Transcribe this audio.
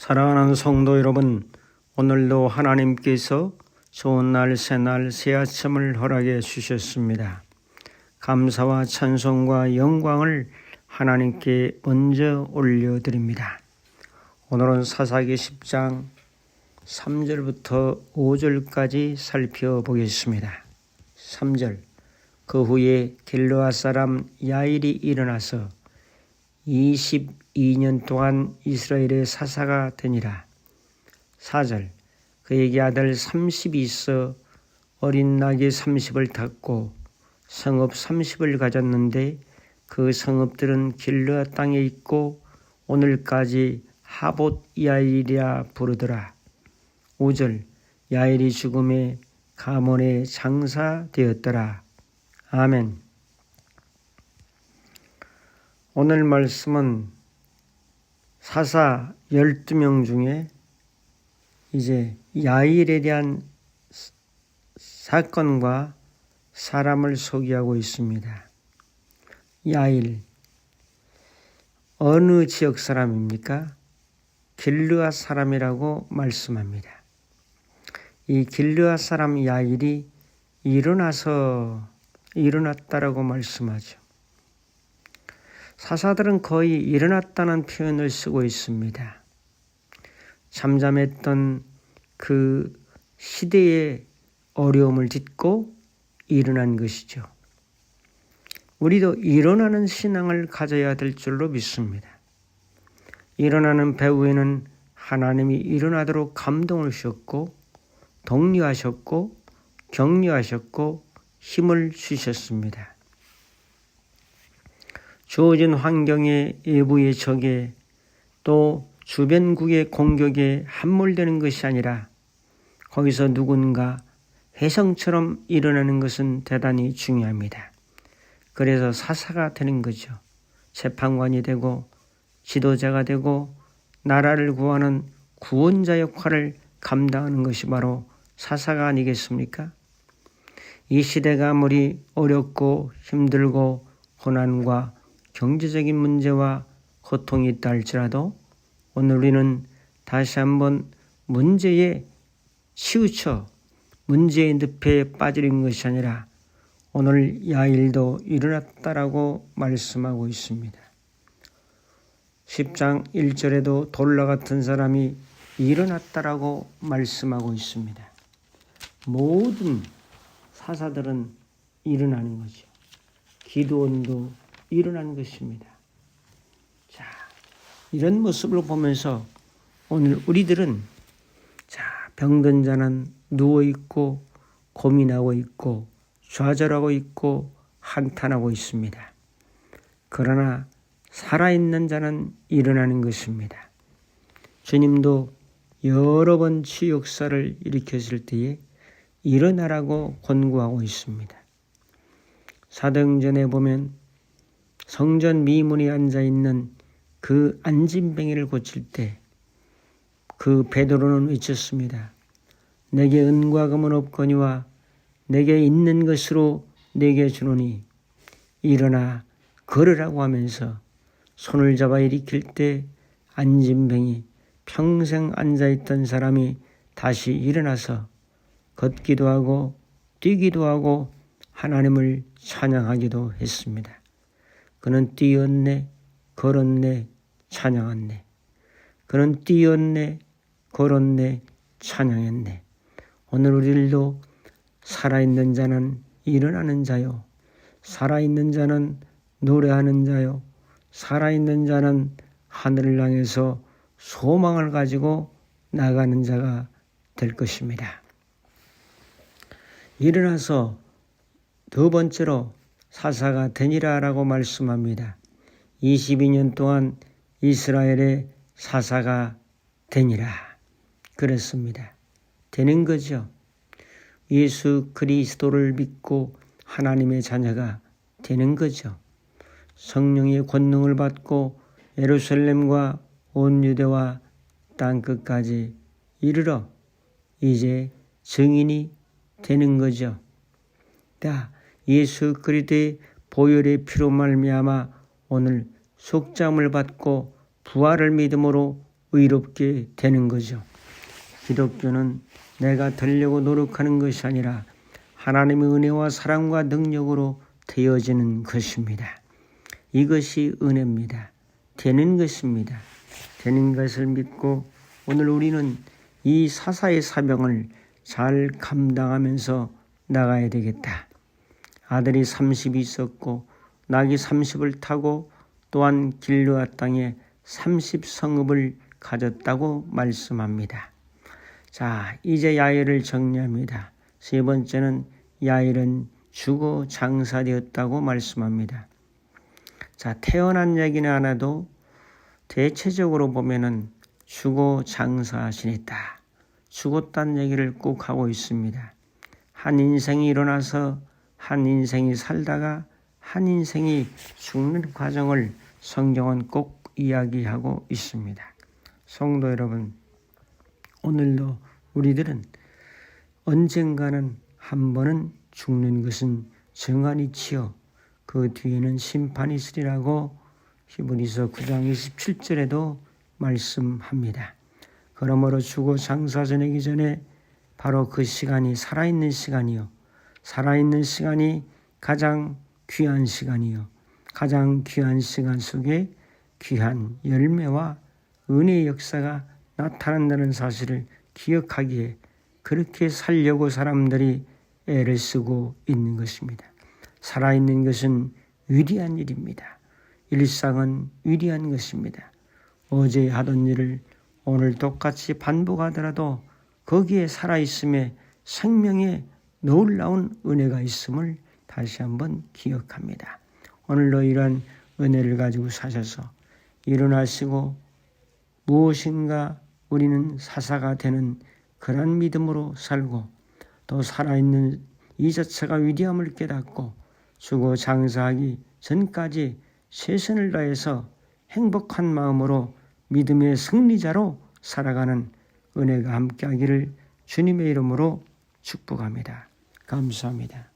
사랑하는 성도 여러분, 오늘도 하나님께서 좋은 날, 새날, 새 아침을 허락해 주셨습니다. 감사와 찬송과 영광을 하나님께 먼저 올려드립니다. 오늘은 사사기 10장 3절부터 5절까지 살펴보겠습니다. 3절, 그 후에 길르앗 사람 야일이 일어나서 22년 동안 이스라엘의 사사가 되니라. 4절, 그에게 아들 30이 있어 어린 나귀 30을 탔고 성읍 30을 가졌는데 그 성읍들은 길르앗 땅에 있고 오늘까지 하봇 야일이라 부르더라. 5절, 야일이 죽음에 가몬에 장사되었더라. 아멘. 오늘 말씀은 사사 12명 중에 이제 야일에 대한 사건과 사람을 소개하고 있습니다. 야일, 어느 지역 사람입니까? 길르앗 사람이라고 말씀합니다. 이 길르앗 사람 야일이 일어났다라고 말씀하죠. 사사들은 거의 일어났다는 표현을 쓰고 있습니다. 잠잠했던 그 시대의 어려움을 딛고 일어난 것이죠. 우리도 일어나는 신앙을 가져야 될 줄로 믿습니다. 일어나는 배후에는 하나님이 일어나도록 감동을 주셨고 독려하셨고 격려하셨고 힘을 주셨습니다. 주어진 환경의 외부의 적에 또 주변국의 공격에 함몰되는 것이 아니라 거기서 누군가 혜성처럼 일어나는 것은 대단히 중요합니다. 그래서 사사가 되는 거죠. 재판관이 되고 지도자가 되고 나라를 구하는 구원자 역할을 감당하는 것이 바로 사사가 아니겠습니까? 이 시대가 아무리 어렵고 힘들고 고난과 경제적인 문제와 고통이 있다 할지라도 오늘 우리는 다시 한번 문제에 치우쳐 문제의 늪에 빠지는 것이 아니라 오늘 야일도 일어났다라고 말씀하고 있습니다. 10장 1절에도 돌라 같은 사람이 일어났다라고 말씀하고 있습니다. 모든 사사들은 일어나는 거죠. 기드온도 일어난 것입니다. 자, 이런 모습을 보면서 오늘 우리들은 병든 자는 누워있고 고민하고 있고 좌절하고 있고 한탄하고 있습니다. 그러나 살아있는 자는 일어나는 것입니다. 주님도 여러 번 치유 역사를 일으켰을 때에 일어나라고 권고하고 있습니다. 사도행전에 보면 성전 미문에 앉아있는 그 안진뱅이를 고칠 때 그 베드로는 외쳤습니다. 내게 은과 금은 없거니와 내게 있는 것으로 내게 주노니 일어나 걸으라고 하면서 손을 잡아 일으킬 때 안진뱅이 평생 앉아있던 사람이 다시 일어나서 걷기도 하고 뛰기도 하고 하나님을 찬양하기도 했습니다. 그는 뛰었네, 걸었네, 찬양했네. 그는 뛰었네, 걸었네, 찬양했네. 오늘 우리들도 살아있는 자는 일어나는 자요. 살아있는 자는 노래하는 자요. 살아있는 자는 하늘을 향해서 소망을 가지고 나가는 자가 될 것입니다. 일어나서 두 번째로 사사가 되니라라고 말씀합니다. 22년 동안 이스라엘의 사사가 되니라. 그랬습니다. 되는 거죠. 예수 그리스도를 믿고 하나님의 자녀가 되는 거죠. 성령의 권능을 받고 예루살렘과 온 유대와 땅끝까지 이르러 이제 증인이 되는 거죠. 예수 그리스도의 보혈의 피로 말미암아 오늘 속죄함을 받고 부활을 믿음으로 의롭게 되는 거죠. 기독교는 내가 되려고 노력하는 것이 아니라 하나님의 은혜와 사랑과 능력으로 되어지는 것입니다. 이것이 은혜입니다. 되는 것입니다. 되는 것을 믿고 오늘 우리는 이 사사의 사명을 잘 감당하면서 나가야 되겠다. 아들이 30이 있었고 낙이 30을 타고 또한 길르앗 땅에 30성읍을 가졌다고 말씀합니다. 자, 이제 야일을 정리합니다. 세 번째는 야일은 죽어 장사되었다고 말씀합니다. 자, 태어난 얘기는 안 해도 대체적으로 보면은 죽어 장사 지냈다. 죽었다는 얘기를 꼭 하고 있습니다. 한 인생이 일어나서 한 인생이 살다가 한 인생이 죽는 과정을 성경은 꼭 이야기하고 있습니다. 성도 여러분, 오늘도 우리들은 언젠가는 한 번은 죽는 것은 정한이치요 그 뒤에는 심판이 있으리라고 히브리서 9장 27절에도 말씀합니다. 그러므로 죽어 장사 지내기 전에 바로 그 시간이 살아있는 시간이요. 살아있는 시간이 가장 귀한 시간이요. 가장 귀한 시간 속에 귀한 열매와 은혜의 역사가 나타난다는 사실을 기억하기에 그렇게 살려고 사람들이 애를 쓰고 있는 것입니다. 살아있는 것은 위대한 일입니다. 일상은 위대한 것입니다. 어제 하던 일을 오늘 똑같이 반복하더라도 거기에 살아있음에 생명에 놀라운 은혜가 있음을 다시 한번 기억합니다. 오늘도 이러한 은혜를 가지고 사셔서 일어나시고 무엇인가 우리는 사사가 되는 그런 믿음으로 살고 또 살아있는 이 자체가 위대함을 깨닫고 죽어 장사하기 전까지 최선을 다해서 행복한 마음으로 믿음의 승리자로 살아가는 은혜가 함께하기를 주님의 이름으로 축복합니다. 감사합니다.